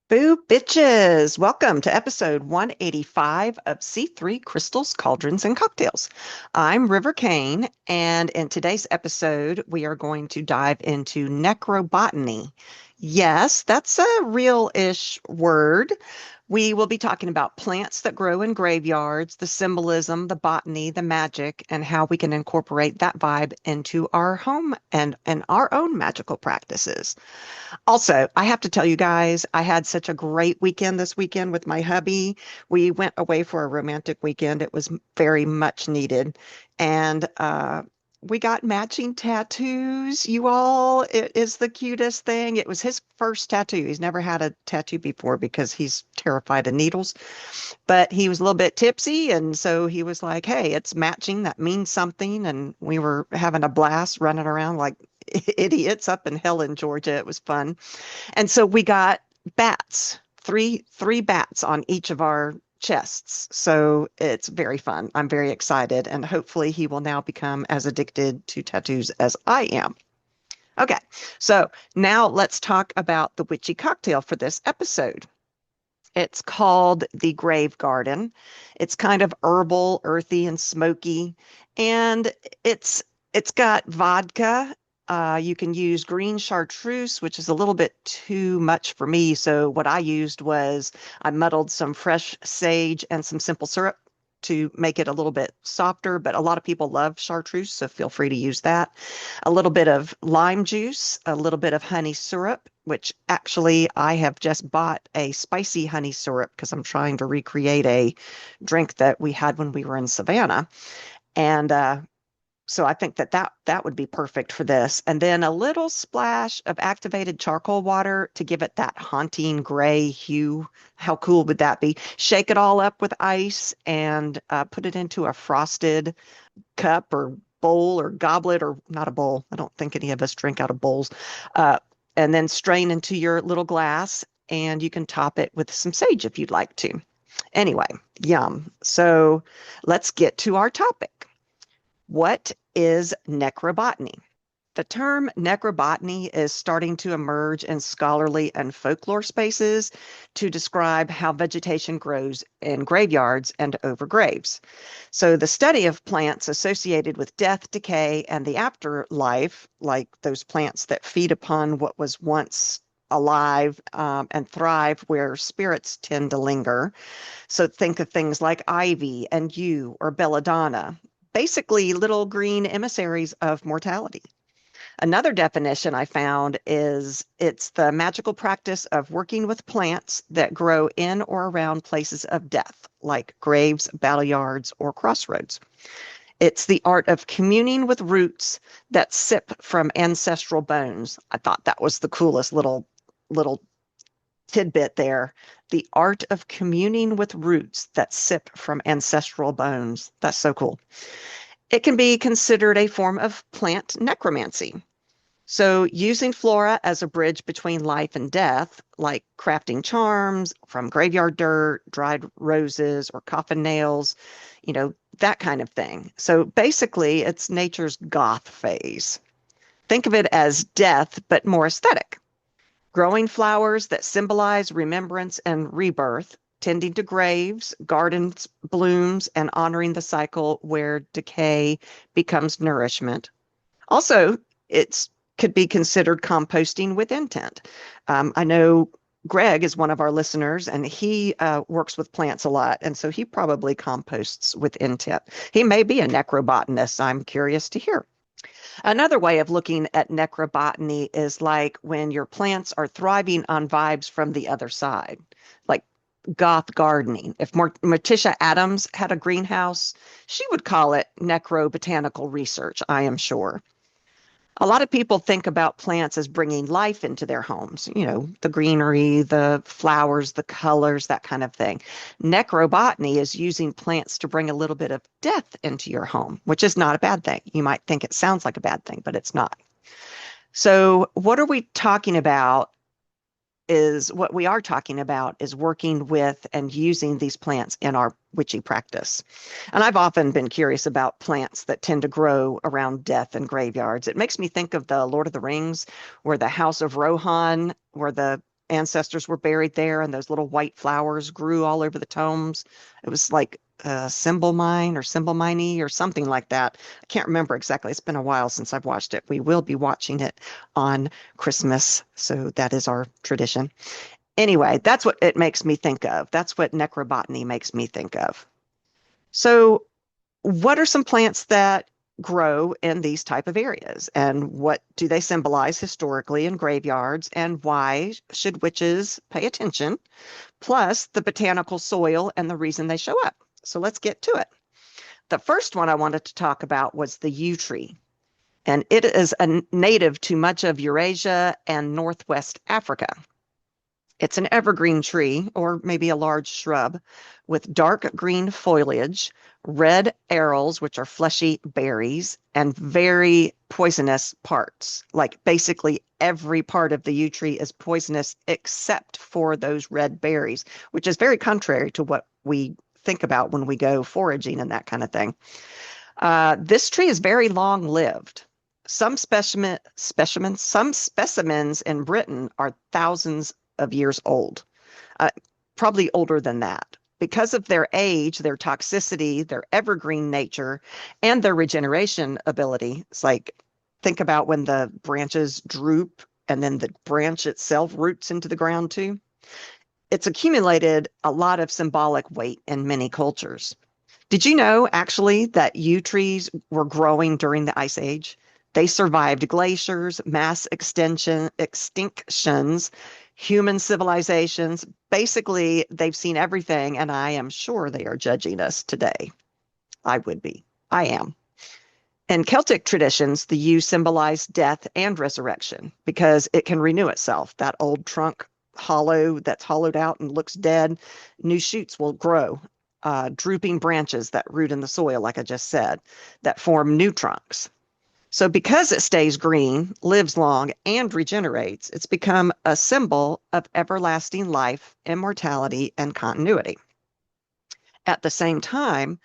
Boo bitches! Welcome to episode 185 of C3 Crystals, Cauldrons, and Cocktails. I'm River Kane, and in today's episode, we are going to dive into necrobotany. Yes, that's a real-ish word. We will be talking about plants that grow in graveyards, the symbolism, the botany, the magic, and how we can incorporate that vibe into our home and our own magical practices. Also, I have to tell you guys, I had such a great weekend this weekend with my hubby. We went away for a romantic weekend. It was very much needed. And we got matching tattoos. You all, it is the cutest thing. It was his first tattoo. He's never had a tattoo before because he's terrified of needles, but he was a little bit tipsy. And so he was like, hey, it's matching. That means something. And we were having a blast running around like idiots up in Helen, Georgia. It was fun. And so we got bats, three bats on each of our chests. So it's very fun. I'm very excited, and hopefully he will now become as addicted to tattoos as I am. Okay, so now let's talk about the witchy cocktail for this episode. It's called the Grave Garden. It's kind of herbal, earthy, and smoky, and it's got vodka. You can use green chartreuse, which is a little bit too much for me. So what I used was I muddled some fresh sage and some simple syrup to make it a little bit softer, but a lot of people love chartreuse, so feel free to use that. A little bit of lime juice, a little bit of honey syrup, which actually I have just bought a spicy honey syrup because I'm trying to recreate a drink that we had when we were in Savannah. And so I think that would be perfect for this. And then a little splash of activated charcoal water to give it that haunting gray hue. How cool would that be? Shake it all up with ice and put it into a frosted cup or bowl or goblet, or not a bowl. I don't think any of us drink out of bowls. Uh, and then strain into your little glass, and you can top it with some sage if you'd like to. Anyway, yum. So let's get to our topic. What is necrobotany? The term necrobotany is starting to emerge in scholarly and folklore spaces to describe how vegetation grows in graveyards and over graves. So, the study of plants associated with death, decay, and the afterlife, like those plants that feed upon what was once alive and thrive where spirits tend to linger. So think of things like ivy and yew or belladonna, basically little green emissaries of mortality. Another definition I found is it's the magical practice of working with plants that grow in or around places of death, like graves, battle yards, or crossroads. It's the art of communing with roots that sip from ancestral bones. I thought that was the coolest little tidbit there. The art of communing with roots that sip from ancestral bones. That's so cool. It can be considered a form of plant necromancy. So, using flora as a bridge between life and death, like crafting charms from graveyard dirt, dried roses, or coffin nails, that kind of thing. So, basically, it's nature's goth phase. Think of it as death, but more aesthetic. Growing flowers that symbolize remembrance and rebirth, tending to graves, gardens, blooms, and honoring the cycle where decay becomes nourishment. Also, it's could be considered composting with intent. I know Greg is one of our listeners, and he works with plants a lot, and so he probably composts with intent. He may be a necrobotanist. I'm curious to hear. Another way of looking at necrobotany is like when your plants are thriving on vibes from the other side, like goth gardening. If Morticia Adams had a greenhouse, she would call it necrobotanical research, I am sure. A lot of people think about plants as bringing life into their homes, the greenery, the flowers, the colors, that kind of thing. Necrobotany is using plants to bring a little bit of death into your home, which is not a bad thing. You might think it sounds like a bad thing, but it's not. So, what we are talking about is working with and using these plants in our witchy practice. And I've often been curious about plants that tend to grow around death and graveyards. It makes me think of the Lord of the Rings, where the House of Rohan, where the ancestors were buried there, and those little white flowers grew all over the tombs. It was like symbol mine or symbol miney or something like that. I can't remember exactly. It's been a while since I've watched it. We will be watching it on Christmas, so that is our tradition. Anyway, that's what it makes me think of. That's what necrobotany makes me think of. So, what are some plants that grow in these type of areas, and what do they symbolize historically in graveyards, and why should witches pay attention? Plus the botanical soil and the reason they show up. So let's get to it. The first one I wanted to talk about was the yew tree, and it is a native to much of Eurasia and Northwest Africa. It's an evergreen tree, or maybe a large shrub, with dark green foliage, red arils, which are fleshy berries, and very poisonous parts. Like basically every part of the yew tree is poisonous except for those red berries, which is very contrary to what we think about when we go foraging and that kind of thing. This tree is very long lived. Some specimens in Britain are thousands of years old, probably older than that. Because of their age, their toxicity, their evergreen nature, and their regeneration ability. It's like, think about when the branches droop and then the branch itself roots into the ground too. It's accumulated a lot of symbolic weight in many cultures. Did you know actually that yew trees were growing during the Ice Age? They survived glaciers, mass extinctions, human civilizations. Basically, they've seen everything, and I am sure they are judging us today. I would be. I am. In Celtic traditions, the yew symbolized death and resurrection because it can renew itself. That old trunk that's hollowed out and looks dead, new shoots will grow, drooping branches that root in the soil, like I just said, that form new trunks. So because it stays green, lives long, and regenerates, it's become a symbol of everlasting life, immortality, and continuity. At the same time,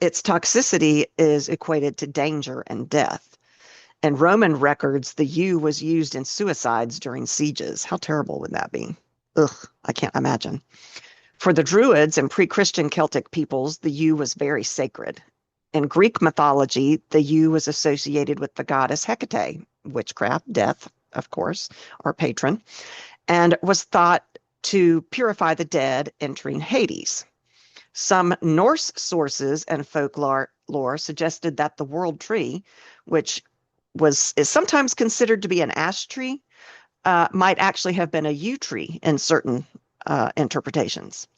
its toxicity is equated to danger and death. In Roman records, the yew was used in suicides during sieges. How terrible would that be? Ugh, I can't imagine. For the Druids and pre-Christian Celtic peoples, the yew was very sacred. In Greek mythology, the yew was associated with the goddess Hecate, witchcraft, death, of course, our patron, and was thought to purify the dead entering Hades. Some Norse sources and folklore suggested that the world tree, which is sometimes considered to be an ash tree, might actually have been a yew tree in certain interpretations.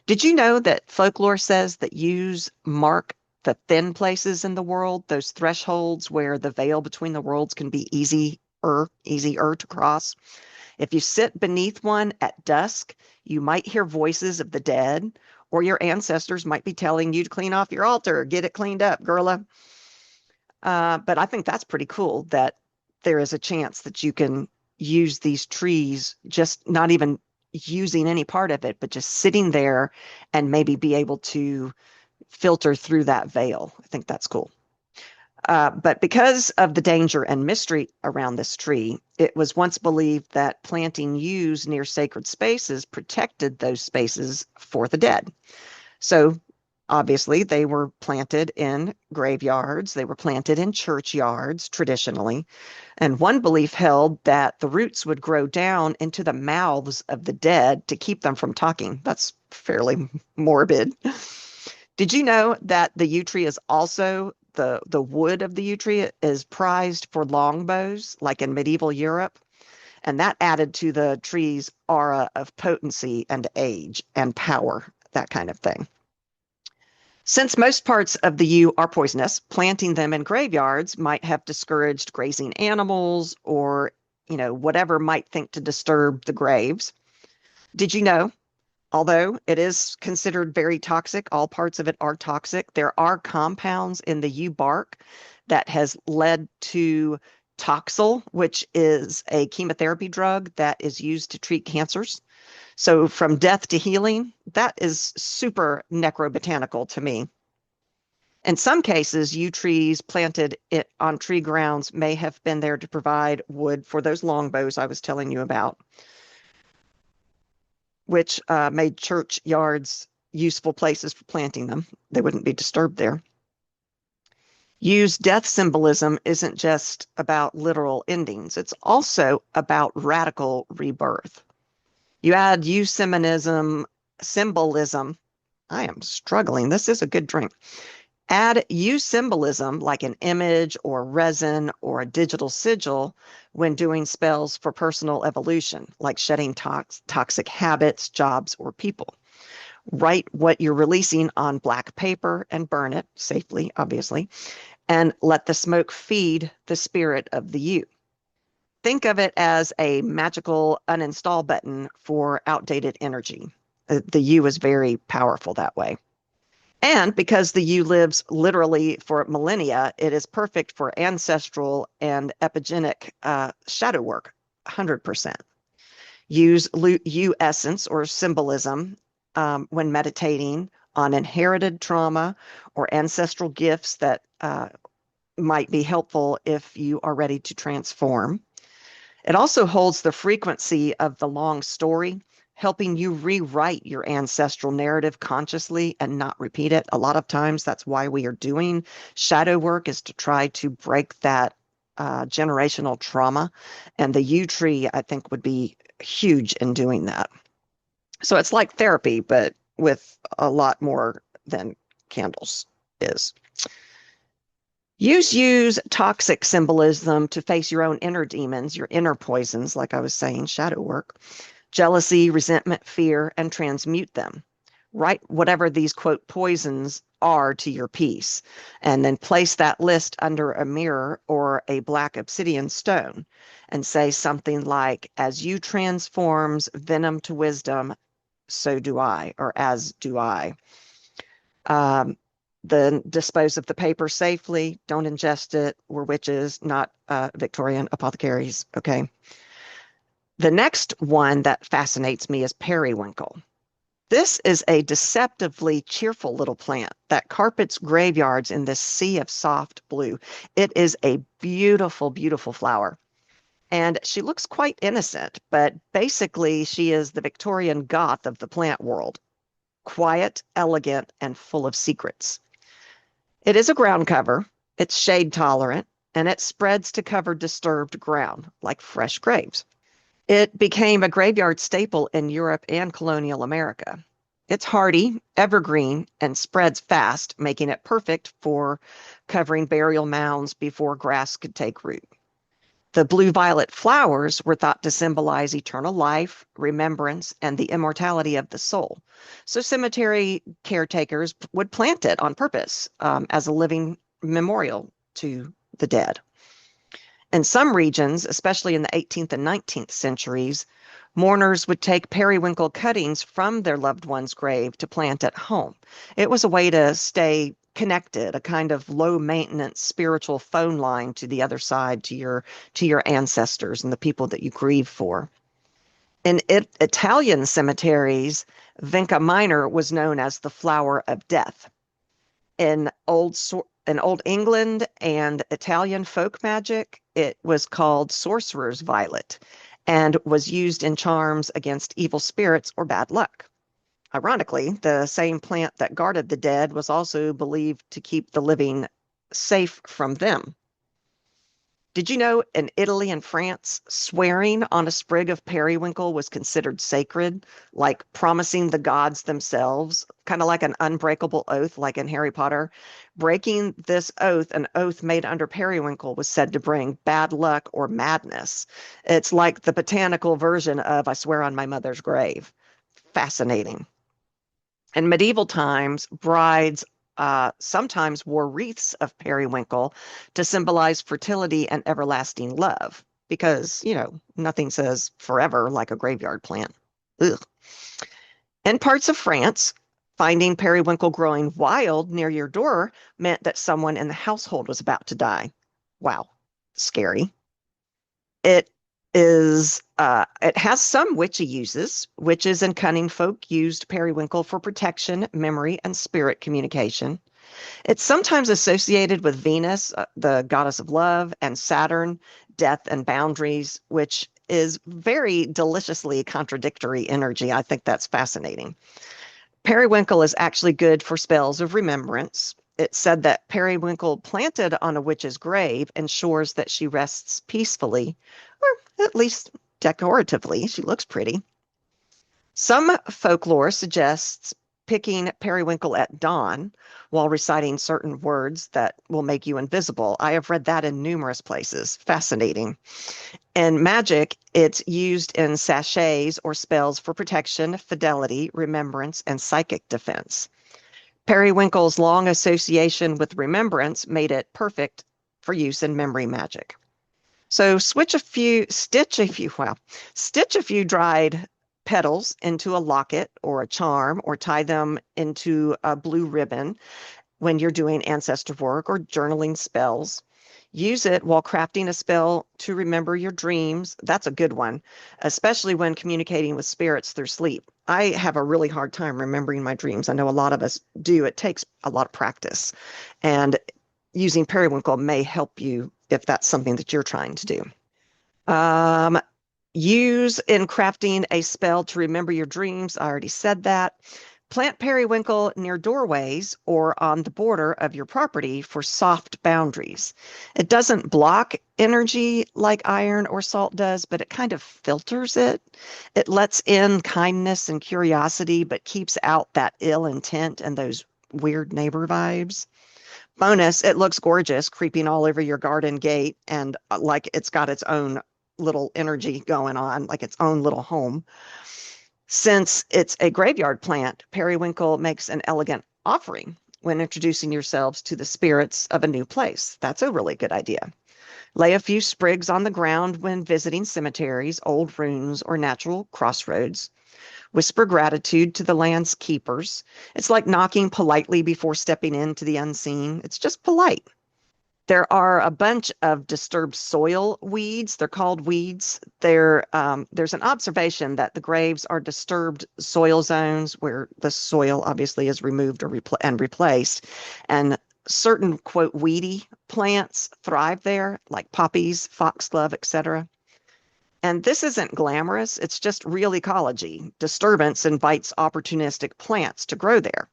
Did you know that folklore says that yews mark the thin places in the world, those thresholds where the veil between the worlds can be easier to cross? If you sit beneath one at dusk, you might hear voices of the dead, or your ancestors might be telling you to clean off your altar, get it cleaned up, girla. But I think that's pretty cool that there is a chance that you can use these trees, just not even using any part of it, but just sitting there and maybe be able to filter through that veil. I think that's cool. But because of the danger and mystery around this tree, it was once believed that planting yews near sacred spaces protected those spaces for the dead. So obviously, they were planted in graveyards, they were planted in churchyards traditionally. And one belief held that the roots would grow down into the mouths of the dead to keep them from talking. That's fairly morbid. Did you know that the yew tree is also the wood of the yew tree is prized for longbows, like in medieval Europe? And that added to the tree's aura of potency and age and power, that kind of thing. Since most parts of the yew are poisonous, planting them in graveyards might have discouraged grazing animals or, whatever might think to disturb the graves. Did you know? Although it is considered very toxic, all parts of it are toxic. There are compounds in the yew bark that has led to Toxil, which is a chemotherapy drug that is used to treat cancers. So from death to healing, that is super necrobotanical to me. In some cases, yew trees planted on tree grounds may have been there to provide wood for those longbows I was telling you about. which made churchyards useful places for planting them. They wouldn't be disturbed there. Yew's death symbolism isn't just about literal endings, it's also about radical rebirth. You add yew symbolism. I am struggling. This is a good drink. Add yew symbolism like an image or resin or a digital sigil when doing spells for personal evolution, like shedding toxic habits, jobs, or people. Write what you're releasing on black paper and burn it safely, obviously, and let the smoke feed the spirit of the yew. Think of it as a magical uninstall button for outdated energy. The yew is very powerful that way. And because the yew lives literally for millennia, it is perfect for ancestral and epigenic shadow work, 100%. Use yew essence or symbolism when meditating on inherited trauma or ancestral gifts that might be helpful if you are ready to transform. It also holds the frequency of the long story, helping you rewrite your ancestral narrative consciously and not repeat it. A lot of times that's why we are doing shadow work, is to try to break that generational trauma. And the yew tree, I think, would be huge in doing that. So it's like therapy, but with a lot more than candles is. Use toxic symbolism to face your own inner demons, your inner poisons, like I was saying, shadow work, jealousy, resentment, fear, and transmute them. Write whatever these, quote, poisons are to your piece, and then place that list under a mirror or a black obsidian stone and say something like, as you transforms venom to wisdom, so do I, or as do I. Then dispose of the paper safely. Don't ingest it. We're witches, not Victorian apothecaries. Okay. The next one that fascinates me is periwinkle. This is a deceptively cheerful little plant that carpets graveyards in this sea of soft blue. It is a beautiful, beautiful flower. And she looks quite innocent, but basically she is the Victorian goth of the plant world. Quiet, elegant, and full of secrets. It is a ground cover, it's shade tolerant, and it spreads to cover disturbed ground, like fresh graves. It became a graveyard staple in Europe and colonial America. It's hardy, evergreen, and spreads fast, making it perfect for covering burial mounds before grass could take root. The blue-violet flowers were thought to symbolize eternal life, remembrance, and the immortality of the soul. So cemetery caretakers would plant it on purpose as a living memorial to the dead. In some regions, especially in the 18th and 19th centuries, mourners would take periwinkle cuttings from their loved one's grave to plant at home. It was a way to stay connected, a kind of low maintenance spiritual phone line to the other side, to your ancestors and the people that you grieve for. In Italian cemeteries, Vinca minor was known as the flower of death. In old England and Italian folk magic, it was called sorcerer's violet and was used in charms against evil spirits or bad luck. Ironically, the same plant that guarded the dead was also believed to keep the living safe from them. Did you know in Italy and France, swearing on a sprig of periwinkle was considered sacred, like promising the gods themselves, kind of like an unbreakable oath, like in Harry Potter? Breaking this oath, an oath made under periwinkle, was said to bring bad luck or madness. It's like the botanical version of I swear on my mother's grave. Fascinating. In medieval times, brides sometimes wore wreaths of periwinkle to symbolize fertility and everlasting love, because, nothing says forever like a graveyard plant. Ugh. In parts of France, finding periwinkle growing wild near your door meant that someone in the household was about to die. Wow, scary. It it has some witchy uses. Witches and cunning folk used periwinkle for protection, memory, and spirit communication. It's sometimes associated with Venus, the goddess of love, and Saturn, death and boundaries, which is very deliciously contradictory energy. I think that's fascinating. Periwinkle is actually good for spells of remembrance. It's said that periwinkle planted on a witch's grave ensures that she rests peacefully, or at least decoratively. She looks pretty. Some folklore suggests picking periwinkle at dawn while reciting certain words that will make you invisible. I have read that in numerous places. Fascinating. In magic, it's used in sachets or spells for protection, fidelity, remembrance, and psychic defense. Periwinkle's long association with remembrance made it perfect for use in memory magic. So stitch a few dried petals into a locket or a charm, or tie them into a blue ribbon when you're doing ancestor work or journaling spells. Use it while crafting a spell to remember your dreams. That's a good one, especially when communicating with spirits through sleep. I have a really hard time remembering my dreams. I know a lot of us do. It takes a lot of practice, and using periwinkle may help you if that's something that you're trying to do. Use in crafting a spell to remember your dreams. I already said that. Plant periwinkle near doorways or on the border of your property for soft boundaries. It doesn't block energy like iron or salt does, but it kind of filters it. It lets in kindness and curiosity, but keeps out that ill intent and those weird neighbor vibes. Bonus, it looks gorgeous creeping all over your garden gate, and like it's got its own little energy going on, like its own little home. Since it's a graveyard plant, periwinkle makes an elegant offering when introducing yourselves to the spirits of a new place. That's a really good idea. Lay a few sprigs on the ground when visiting cemeteries, old ruins, or natural crossroads. Whisper gratitude to the land's keepers. It's like knocking politely before stepping into the unseen. It's just polite. There are a bunch of disturbed soil weeds. They're called weeds. There's an observation that the graves are disturbed soil zones where the soil obviously is removed or replaced. And certain, quote, weedy plants thrive there, like poppies, foxglove, etc. And this isn't glamorous. It's just real ecology. Disturbance invites opportunistic plants to grow there.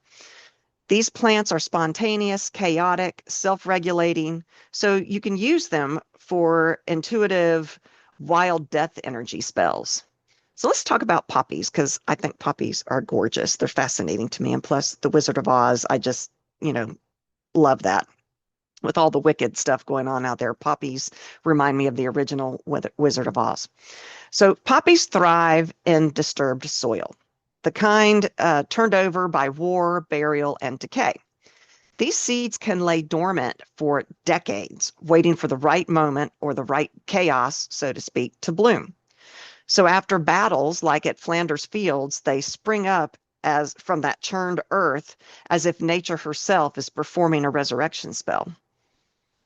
These plants are spontaneous, chaotic, self-regulating, so you can use them for intuitive, wild death energy spells. So let's talk about poppies, because I think poppies are gorgeous. They're fascinating to me. And plus, The Wizard of Oz, I just, love that. With all the wicked stuff going on out there, poppies remind me of the original Wizard of Oz. So poppies thrive in disturbed soil, the kind turned over by war, burial, and decay. These seeds can lay dormant for decades, waiting for the right moment or the right chaos, so to speak, to bloom. So after battles like at Flanders Fields, they spring up as from that churned earth, as if nature herself is performing a resurrection spell.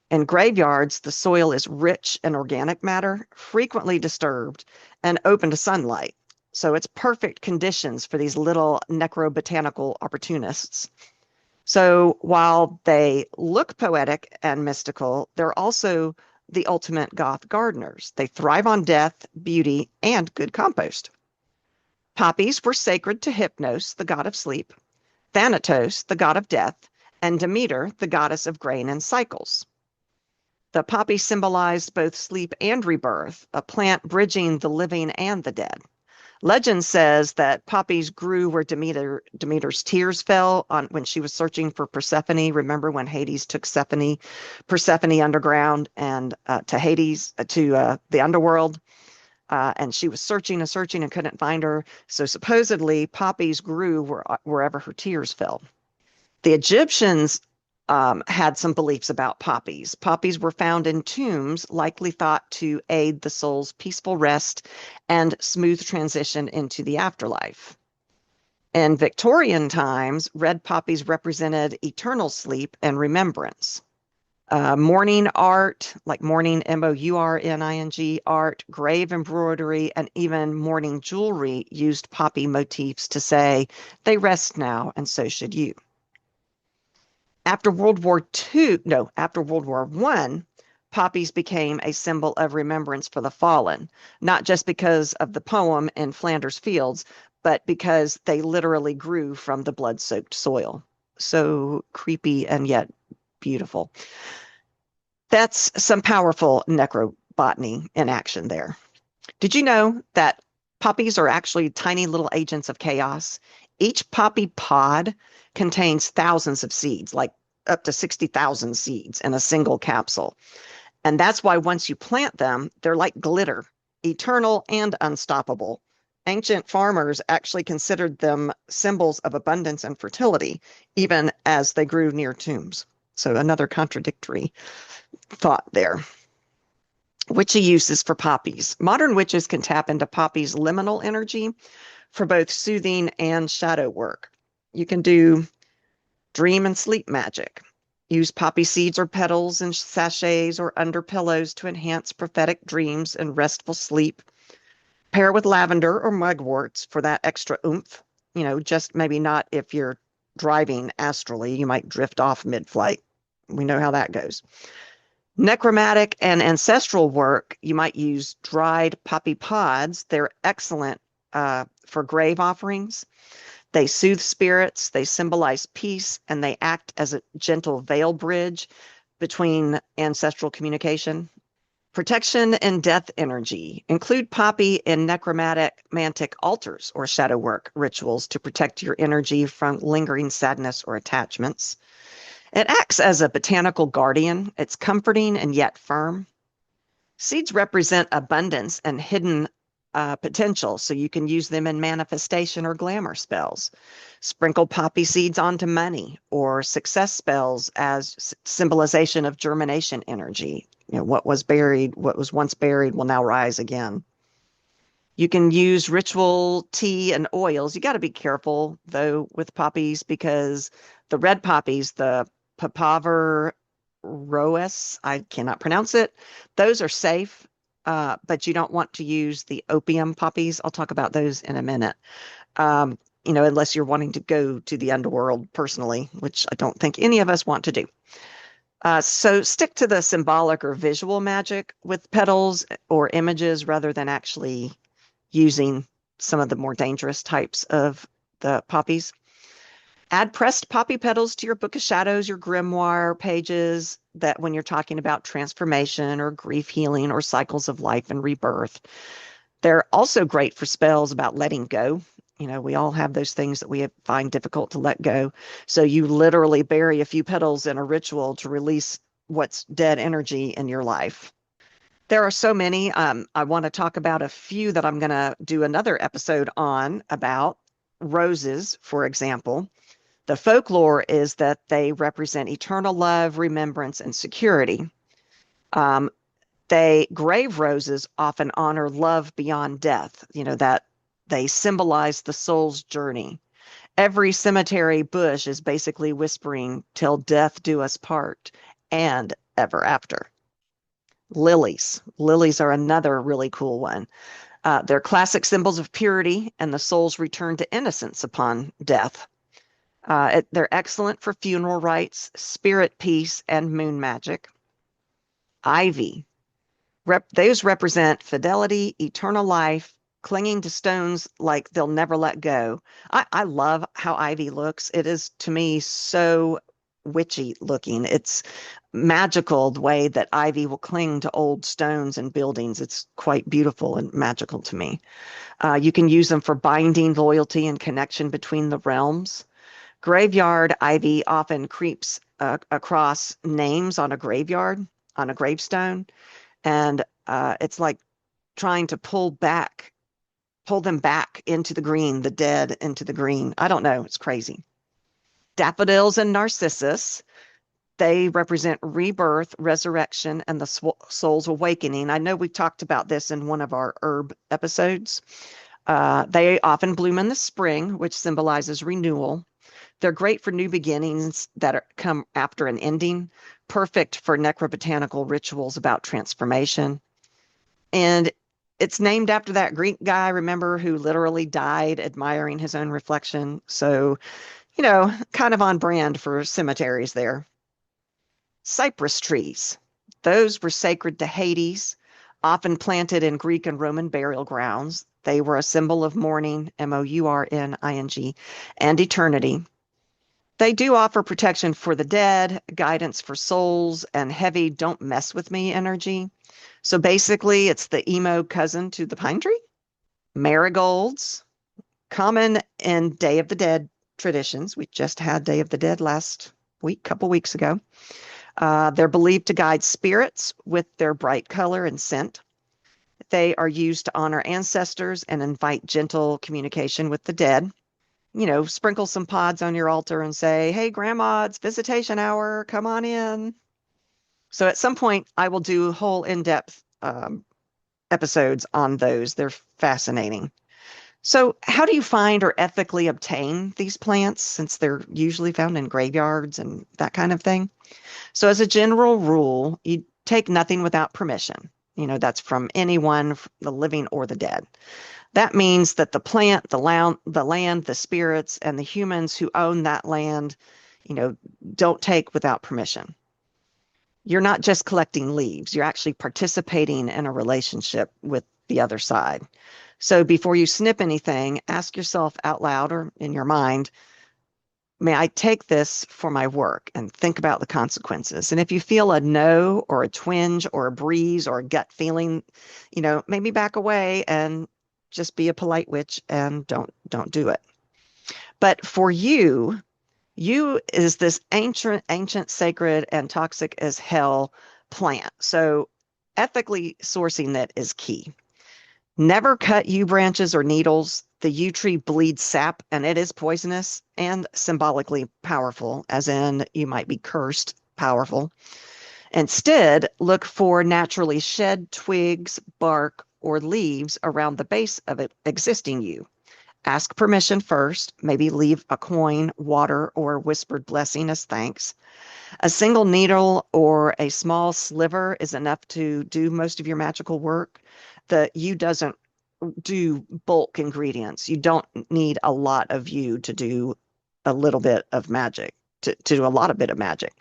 In graveyards, the soil is rich in organic matter, frequently disturbed, and open to sunlight. So it's perfect conditions for these little necrobotanical opportunists. So while they look poetic and mystical, they're also the ultimate goth gardeners. They thrive on death, beauty, and good compost. Poppies were sacred to Hypnos, the god of sleep, Thanatos, the god of death, and Demeter, the goddess of grain and cycles. The poppy symbolized both sleep and rebirth, a plant bridging the living and the dead. Legend says that poppies grew where Demeter's tears fell when she was searching for Persephone. Remember when Hades took Persephone underground and to Hades, to the underworld, and she was searching and searching and couldn't find her. So supposedly poppies grew wherever her tears fell. The Egyptians had some beliefs about poppies. Poppies were found in tombs, likely thought to aid the soul's peaceful rest and smooth transition into the afterlife. In Victorian times, red poppies represented eternal sleep and remembrance. Mourning art, like mourning, mourning art, grave embroidery, and even mourning jewelry used poppy motifs to say, they rest now, and so should you. After World War I, poppies became a symbol of remembrance for the fallen, not just because of the poem in Flanders Fields, but because they literally grew from the blood-soaked soil. So creepy and yet beautiful. That's some powerful necrobotany in action there. Did you know that poppies are actually tiny little agents of chaos? Each poppy pod contains thousands of seeds, like up to 60,000 seeds in a single capsule. And that's why once you plant them, they're like glitter, eternal and unstoppable. Ancient farmers actually considered them symbols of abundance and fertility, even as they grew near tombs. So another contradictory thought there. Witchy uses for poppies. Modern witches can tap into poppies' liminal energy for both soothing and shadow work. You can do dream and sleep magic. Use poppy seeds or petals in sachets or under pillows to enhance prophetic dreams and restful sleep. Pair with lavender or mugworts for that extra oomph. Just maybe not if you're driving astrally. You might drift off mid-flight. We know how that goes. Necromantic and ancestral work, you might use dried poppy pods. They're excellent for grave offerings. They soothe spirits, they symbolize peace, and they act as a gentle veil bridge between ancestral communication. Protection and death energy. Include poppy in necromantic altars or shadow work rituals to protect your energy from lingering sadness or attachments. It acts as a botanical guardian. It's comforting and yet firm. Seeds represent abundance and hidden potential, so you can use them in manifestation or glamour spells. Sprinkle poppy seeds onto money or success spells as symbolization of germination energy. What was once buried will now rise again. You can use ritual tea and oils. You got to be careful, though, with poppies because the red poppies, the Papaver roes, I cannot pronounce it, those are safe, but you don't want to use the opium poppies. I'll talk about those in a minute. Unless you're wanting to go to the underworld personally, which I don't think any of us want to do. So stick to the symbolic or visual magic with petals or images rather than actually using some of the more dangerous types of the poppies. Add pressed poppy petals to your Book of Shadows, your grimoire pages, that when you're talking about transformation or grief healing or cycles of life and rebirth. They're also great for spells about letting go. We all have those things that we find difficult to let go. So you literally bury a few petals in a ritual to release what's dead energy in your life. There are so many. I want to talk about a few that I'm going to do another episode on about. Roses, for example. The folklore is that they represent eternal love, remembrance, and security. Grave roses often honor love beyond death, that they symbolize the soul's journey. Every cemetery bush is basically whispering, "Till death do us part," and ever after. Lilies. Lilies are another really cool one. They're classic symbols of purity and the soul's return to innocence upon death. They're excellent for funeral rites, spirit peace, and moon magic. Ivy. Those represent fidelity, eternal life, clinging to stones like they'll never let go. I love how ivy looks. It is, to me, so witchy looking. It's magical the way that ivy will cling to old stones and buildings. It's quite beautiful and magical to me. You can use them for binding loyalty and connection between the realms. Graveyard ivy often creeps across names on a gravestone, and it's like trying to pull them back into the green, the dead into the green. I don't know, it's crazy. Daffodils and narcissus, they represent rebirth, resurrection, and the soul's awakening. I know we talked about this in one of our herb episodes. They often bloom in the spring, which symbolizes renewal. They're great for new beginnings that come after an ending, perfect for necrobotanical rituals about transformation. And it's named after that Greek guy, remember, who literally died admiring his own reflection. So, kind of on brand for cemeteries there. Cypress trees. Those were sacred to Hades, often planted in Greek and Roman burial grounds. They were a symbol of mourning, mourning, and eternity. They do offer protection for the dead, guidance for souls, and heavy don't mess with me energy. So basically, it's the emo cousin to the pine tree. Marigolds, common in Day of the Dead traditions. We just had Day of the Dead last week, couple weeks ago. They're believed to guide spirits with their bright color and scent. They are used to honor ancestors and invite gentle communication with the dead. Sprinkle some pods on your altar and say, "Hey, Grandma, it's visitation hour. Come on in." So at some point, I will do whole in-depth episodes on those. They're fascinating. So how do you find or ethically obtain these plants since they're usually found in graveyards and that kind of thing? So as a general rule, you take nothing without permission. That's from anyone, the living or the dead. That means that the plant, the land, the spirits, and the humans who own that land, don't take without permission. You're not just collecting leaves, you're actually participating in a relationship with the other side. So before you snip anything, ask yourself out loud or in your mind, may I take this for my work, and think about the consequences. And if you feel a no or a twinge or a breeze or a gut feeling, maybe back away and just be a polite witch and don't do it. But for you is this ancient, sacred, and toxic as hell plant. So ethically sourcing it is key. Never cut yew branches or needles. The yew tree bleeds sap, and it is poisonous and symbolically powerful, as in you might be cursed powerful. Instead, look for naturally shed twigs, bark, or leaves around the base of an existing yew. Ask permission first, maybe leave a coin, water, or whispered blessing as thanks. A single needle or a small sliver is enough to do most of your magical work. The yew doesn't do bulk ingredients. You don't need a lot of yew to do a little bit of magic, to do a lot of bit of magic.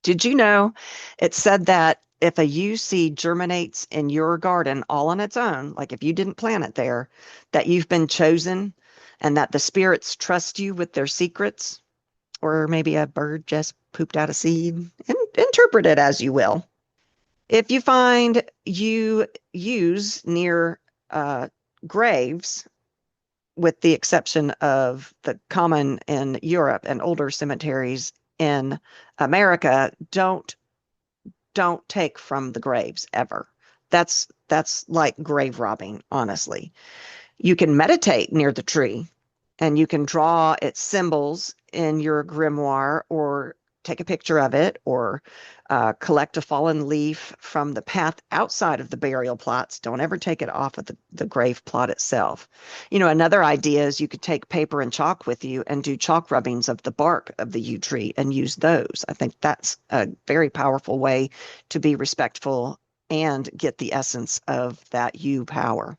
Did you know it said that if a yew seed germinates in your garden all on its own, like if you didn't plant it there, that you've been chosen and that the spirits trust you with their secrets? Or maybe a bird just pooped out a seed. Interpret it as you will. If you find yews near graves, with the exception of the common in Europe and older cemeteries in America, don't take from the graves ever. That's like grave robbing, honestly. You can meditate near the tree and you can draw its symbols in your grimoire or take a picture of it or collect a fallen leaf from the path outside of the burial plots. Don't ever take it off of the grave plot itself. Another idea is you could take paper and chalk with you and do chalk rubbings of the bark of the yew tree and use those. I think that's a very powerful way to be respectful and get the essence of that yew power.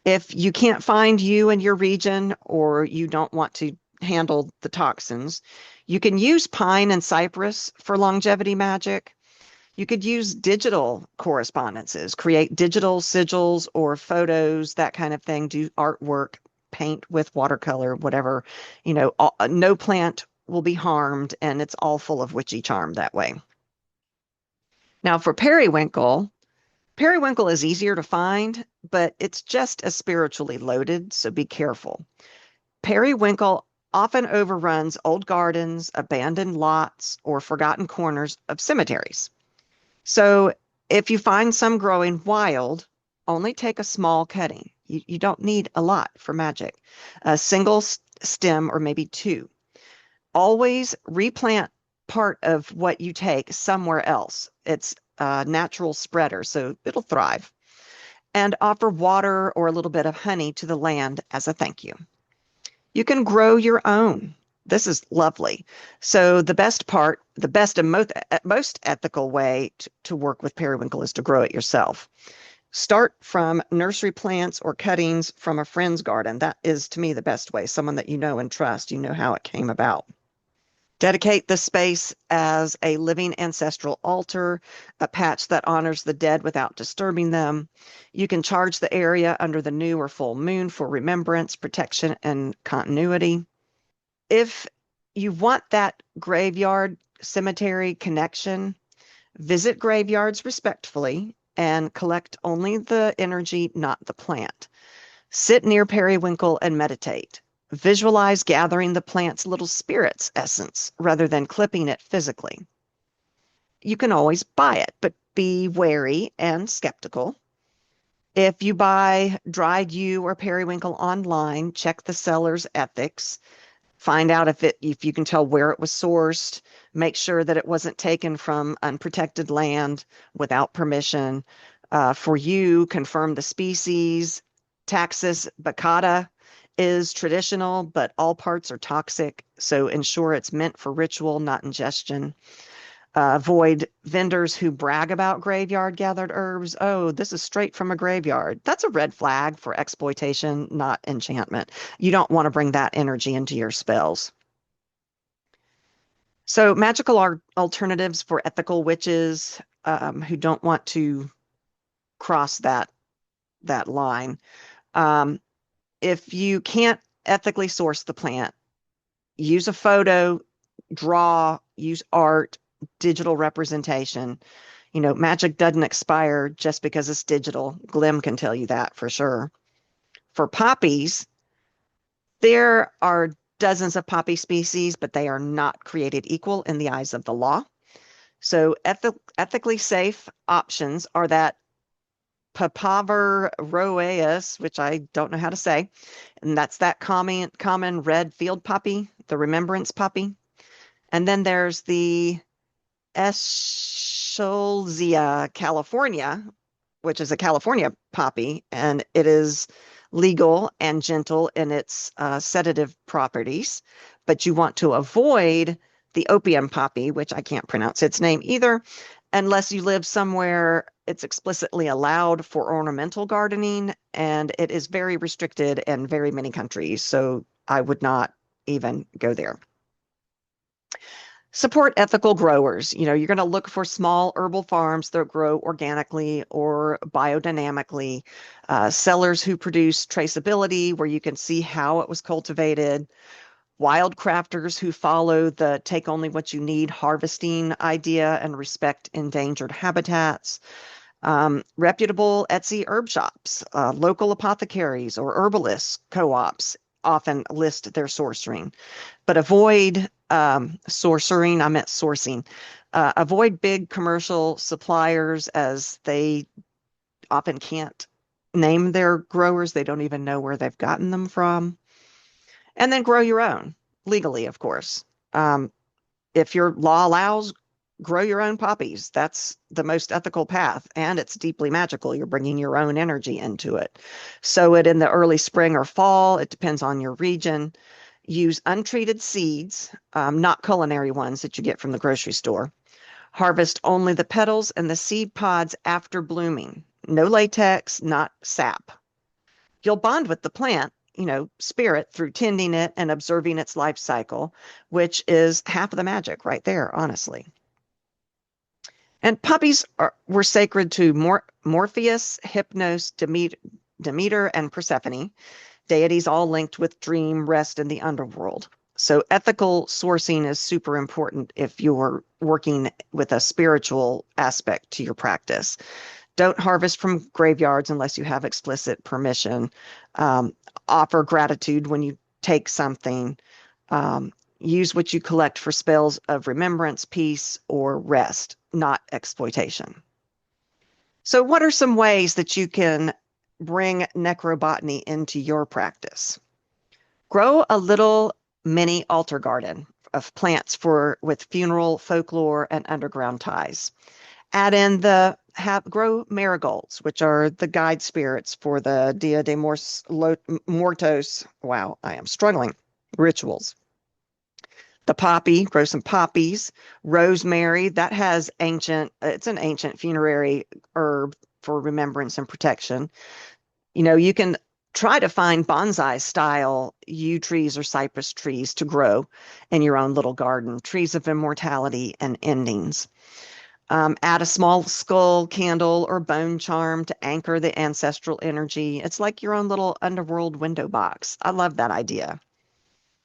If you can't find yew in your region or you don't want to handle the toxins, you can use pine and cypress for longevity magic. You could use digital correspondences, create digital sigils or photos, that kind of thing, do artwork, paint with watercolor, whatever. No plant will be harmed, and it's all full of witchy charm that way. Now for periwinkle is easier to find, but it's just as spiritually loaded, so be careful. Periwinkle often overruns old gardens, abandoned lots, or forgotten corners of cemeteries. So if you find some growing wild, only take a small cutting. You don't need a lot for magic. A single stem or maybe two. Always replant part of what you take somewhere else. It's a natural spreader, so it'll thrive. And offer water or a little bit of honey to the land as a thank you. You can grow your own. This is lovely. So the best and most ethical way to work with periwinkle is to grow it yourself. Start from nursery plants or cuttings from a friend's garden. That is, to me, the best way. Someone that you know and trust, you know how it came about. Dedicate the space as a living ancestral altar, a patch that honors the dead without disturbing them. You can charge the area under the new or full moon for remembrance, protection, and continuity. If you want that graveyard cemetery connection, visit graveyards respectfully and collect only the energy, not the plant. Sit near Periwinkle and meditate. Visualize gathering the plant's little spirit's essence rather than clipping it physically. You can always buy it, but be wary and skeptical. If you buy dried yew or periwinkle online, check the seller's ethics. Find out if you can tell where it was sourced. Make sure that it wasn't taken from unprotected land without permission. For yew, confirm the species. Taxus baccata is traditional, but all parts are toxic, so ensure it's meant for ritual, not ingestion. Avoid vendors who brag about graveyard gathered herbs. Oh, this is straight from a graveyard. That's a red flag for exploitation, not enchantment. You don't want to bring that energy into your spells. So magical alternatives for ethical witches who don't want to cross that line. If you can't ethically source the plant, use a photo, draw, use art, digital representation. Magic doesn't expire just because it's digital. Glim can tell you that for sure. For poppies, there are dozens of poppy species, but they are not created equal in the eyes of the law. So ethically safe options are that Papaver roeus, which I don't know how to say, and that's that common red field poppy, the remembrance poppy. And then there's the Eschscholzia california, which is a California poppy, and it is legal and gentle in its sedative properties, but you want to avoid the opium poppy, which I can't pronounce its name either, unless you live somewhere it's explicitly allowed for ornamental gardening, and it is very restricted in very many countries, so I would not even go there. Support ethical growers. You're going to look for small herbal farms that grow organically or biodynamically, sellers who produce traceability where you can see how it was cultivated, wild crafters who follow the take only what you need harvesting idea and respect endangered habitats, reputable Etsy herb shops, local apothecaries or herbalist co-ops often list their sourcing, but avoid sourcing. I meant sourcing. Avoid big commercial suppliers as they often can't name their growers. They don't even know where they've gotten them from. And then grow your own, legally, of course. If your law allows, grow your own poppies. That's the most ethical path, and it's deeply magical. You're bringing your own energy into it. Sow it in the early spring or fall. It depends on your region. Use untreated seeds, not culinary ones that you get from the grocery store. Harvest only the petals and the seed pods after blooming. No latex, not sap. You'll bond with the plant, spirit, through tending it and observing its life cycle, which is half of the magic right there, honestly. And poppies were sacred to Morpheus, Hypnos, Demeter, and Persephone, deities all linked with dream, rest, and the underworld. So ethical sourcing is super important if you're working with a spiritual aspect to your practice. Don't harvest from graveyards unless you have explicit permission. Offer gratitude when you take something. Use what you collect for spells of remembrance, peace, or rest, not exploitation. So what are some ways that you can bring necrobotany into your practice? Grow a little mini altar garden of plants with funeral, folklore, and underground ties. Add in grow marigolds, which are the guide spirits for the Dia de Muertos. Wow, I am struggling. Rituals. The poppy, grow some poppies. Rosemary, that has it's an ancient funerary herb for remembrance and protection. You can Try to find bonsai style yew trees or cypress trees to grow in your own little garden, trees of immortality and endings. Add a small skull candle or bone charm to anchor the ancestral energy. It's like your own little underworld window box. I love that idea.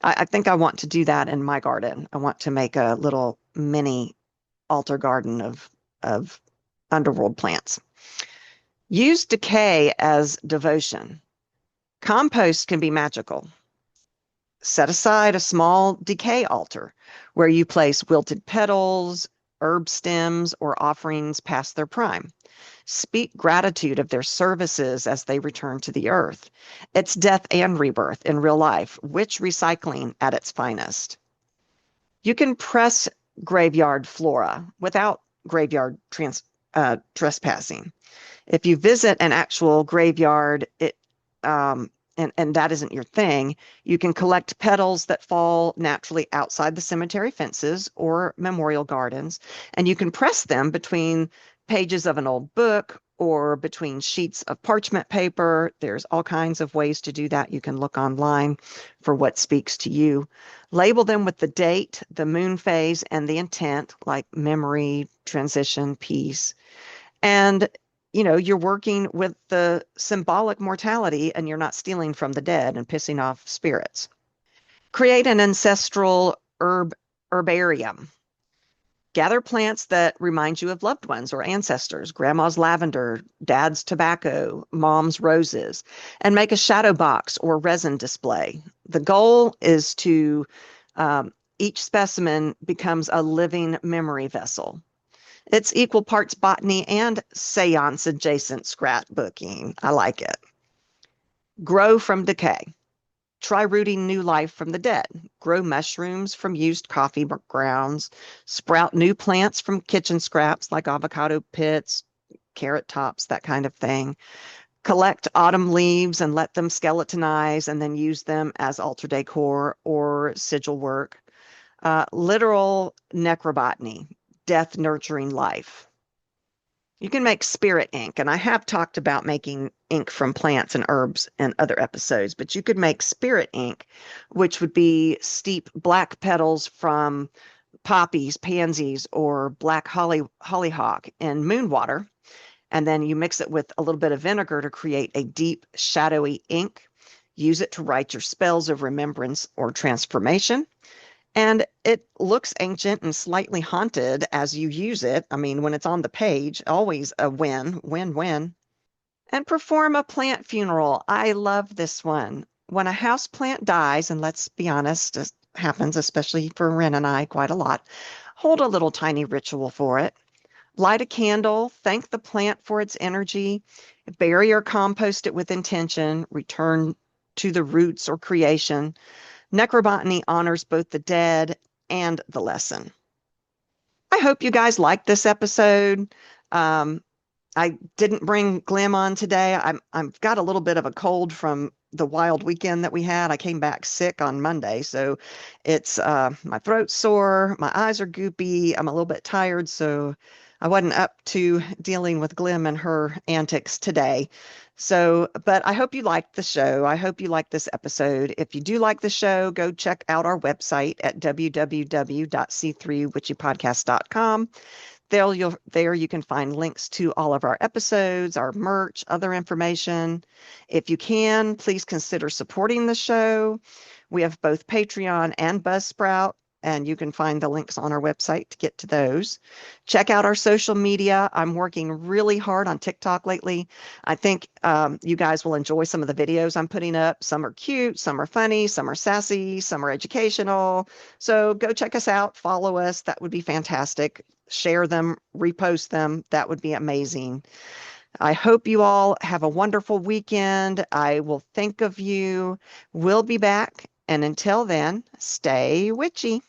I think I want to do that in my garden. I want to make a little mini altar garden of underworld plants. Use decay as devotion. Compost can be magical. Set aside a small decay altar where you place wilted petals, herb stems, or offerings past their prime. Speak gratitude of their services as they return to the earth. It's death and rebirth in real life, witch recycling at its finest. You can press graveyard flora without graveyard trespassing. If you visit an actual graveyard, and that isn't your thing, you can collect petals that fall naturally outside the cemetery fences or memorial gardens, and you can press them between pages of an old book or between sheets of parchment paper. There's all kinds of ways to do that. You can look online for what speaks to you. Label them with the date, the moon phase, and the intent, like memory, transition, peace. And you're working with the symbolic mortality and you're not stealing from the dead and pissing off spirits. Create an ancestral herbarium. Gather plants that remind you of loved ones or ancestors, grandma's lavender, dad's tobacco, mom's roses, and make a shadow box or resin display. The goal is to each specimen becomes a living memory vessel. It's equal parts botany and séance adjacent scrapbooking. I like it. Grow from decay. Try rooting new life from the dead. Grow mushrooms from used coffee grounds. Sprout new plants from kitchen scraps like avocado pits, carrot tops, that kind of thing. Collect autumn leaves and let them skeletonize and then use them as altar decor or sigil work. Literal necrobotany. Death nurturing life. You can make spirit ink, and I have talked about making ink from plants and herbs in other episodes, but you could make spirit ink, which would be steep black petals from poppies, pansies, or black hollyhock in moon water, and then you mix it with a little bit of vinegar to create a deep, shadowy ink. Use it to write your spells of remembrance or transformation. And it looks ancient and slightly haunted as you use it. I mean, when it's on the page, always a win, win, win. And perform a plant funeral. I love this one. When a house plant dies, and let's be honest, it happens, especially for Ren and I, quite a lot, hold a little tiny ritual for it. Light a candle, thank the plant for its energy, bury or compost it with intention, return to the roots or creation. Necrobotany honors both the dead and the lesson. I hope you guys liked this episode. I didn't bring Glim on today. I've got a little bit of a cold from the wild weekend that we had. I came back sick on Monday, so it's my throat's sore, my eyes are goopy, I'm a little bit tired, so I wasn't up to dealing with Glim and her antics today. So, but I hope you liked the show. I hope you liked this episode. If you do like the show, go check out our website at www.c3witchypodcast.com. There you can find links to all of our episodes, our merch, other information. If you can, please consider supporting the show. We have both Patreon and Buzzsprout, and you can find the links on our website to get to those. Check out our social media. I'm working really hard on TikTok lately. I think you guys will enjoy some of the videos I'm putting up. Some are cute, some are funny, some are sassy, some are educational. So go check us out, follow us. That would be fantastic. Share them, repost them. That would be amazing. I hope you all have a wonderful weekend. I will think of you. We'll be back. And until then, stay witchy.